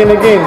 Again.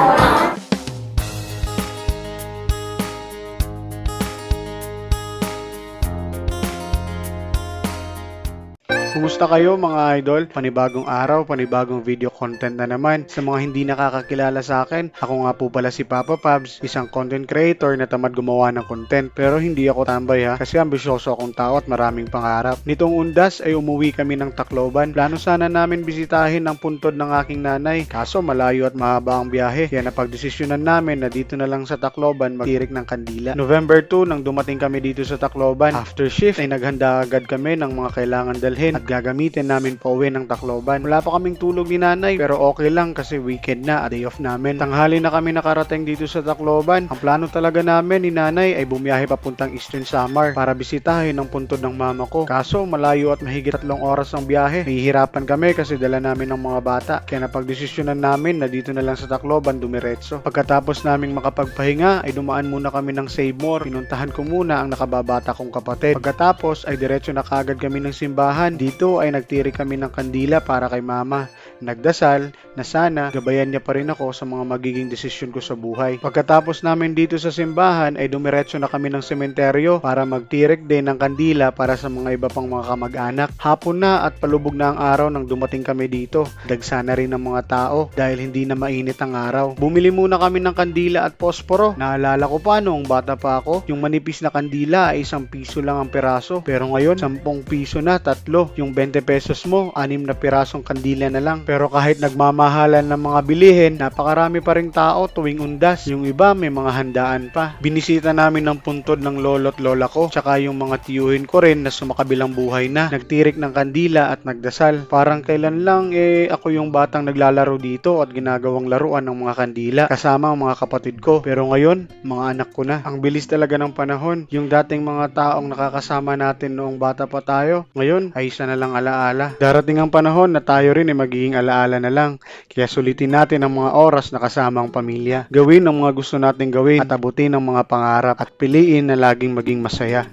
Kumusta kayo mga idol? Panibagong araw, panibagong video content na naman. Sa mga hindi nakakakilala sa akin, ako nga po pala si Papa Pabs, isang content creator na tamad gumawa ng content. Pero hindi ako tambay ha, kasi ambisyoso akong tao at maraming pangarap. Nitong undas ay umuwi kami ng Tacloban. Plano sana namin bisitahin ang puntod ng aking nanay. Kaso malayo at mahaba ang biyahe. Kaya napagdesisyonan namin na dito na lang sa Tacloban magtirik ng kandila. November 2 nang dumating kami dito sa Tacloban. After shift ay naghanda agad kami ng mga kailangan dalhin at gagamitin namin pauwi ng Tacloban. Wala pa kaming tulog ni nanay pero okay lang kasi weekend na, day off namin. Tanghali na kami nakarating dito sa Tacloban. Ang plano talaga namin ni nanay ay bumiyahe papuntang Eastern Samar para bisitahin ang puntod ng mama ko. Kaso malayo at mahigit 3 oras ang biyahe. Nahihirapan kami kasi dala namin ng mga bata. Kaya napagdesisyonan namin na dito na lang sa Tacloban dumiretso. Pagkatapos naming makapagpahinga ay dumaan muna kami ng Save More. Pinuntahan ko muna ang nakababata kong kapatid. Pagkatapos ay diretso na kaagad kami ng simbahan. Dito ay nagtirik kami ng kandila para kay mama. Nagdasal na sana gabayan niya pa rin ako sa mga magiging desisyon ko sa buhay. Pagkatapos namin dito sa simbahan ay dumiretso na kami ng sementeryo para magtirik din ng kandila para sa mga iba pang mga kamag-anak. Hapon na at palubog na ang araw nang dumating kami dito. Dagsa na rin ng mga tao dahil hindi na mainit ang araw. Bumili muna kami ng kandila at posporo. Naalala ko pa noong bata pa ako, yung manipis na kandila ay 1 piso lang ang peraso. Pero ngayon 10 piso na 3. Yung 20 pesos mo, 6 na pirasong kandila na lang. Pero kahit nagmamahalan ng mga bilihin, napakarami pa ring tao tuwing undas. Yung iba may mga handaan pa. Binisita namin ng puntod ng lolo't lola ko, tsaka yung mga tiyuhin ko rin na sumakabilang buhay na. Nagtirik ng kandila at nagdasal. Parang kailan lang ako yung batang naglalaro dito at ginagawang laruan ng mga kandila kasama ang mga kapatid ko. Pero ngayon, mga anak ko na. Ang bilis talaga ng panahon. Yung dating mga taong nakakasama natin noong bata pa tayo, ngayon ay isa na lang alaala. Darating ang panahon na tayo rin ay magiging alaala na lang. Kaya sulitin natin ang mga oras na kasama ang pamilya. Gawin ang mga gusto nating gawin at abutin ang mga pangarap at piliin na laging maging masaya.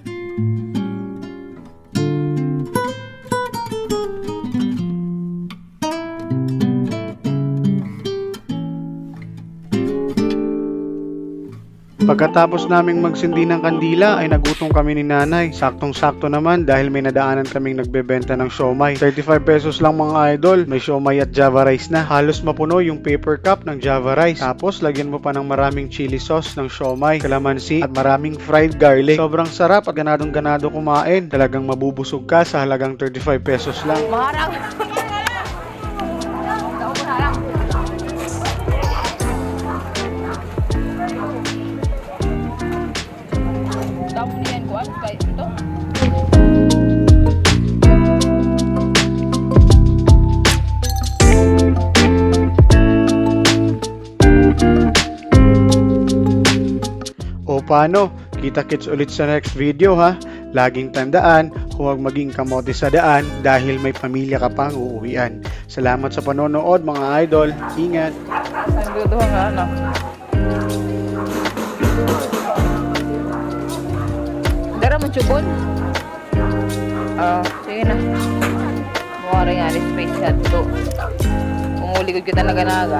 Pagkatapos naming magsindi ng kandila ay nagutom kami ni nanay. Saktong-sakto naman dahil may nadaanan kaming nagbebenta ng siomay. 35 pesos lang mga idol. May siomay at java rice na. Halos mapuno yung paper cup ng java rice. Tapos lagyan mo pa ng maraming chili sauce ng siomay, kalamansi at maraming fried garlic. Sobrang sarap at ganadong-ganado kumain. Talagang mabubusog ka sa halagang 35 pesos lang. Maharang! Damo niyan ko ano ba ito? O paano? Kita-kits ulit sa next video ha. Laging tandaan, huwag maging kamote sa daan dahil may pamilya ka pang uuwian. Salamat sa panonood mga idol. Ingat! Ang duduha nga ano? Dara mo chubon? Sige na. Mukha rin nga space na ito. Umuligod kita na ganaga.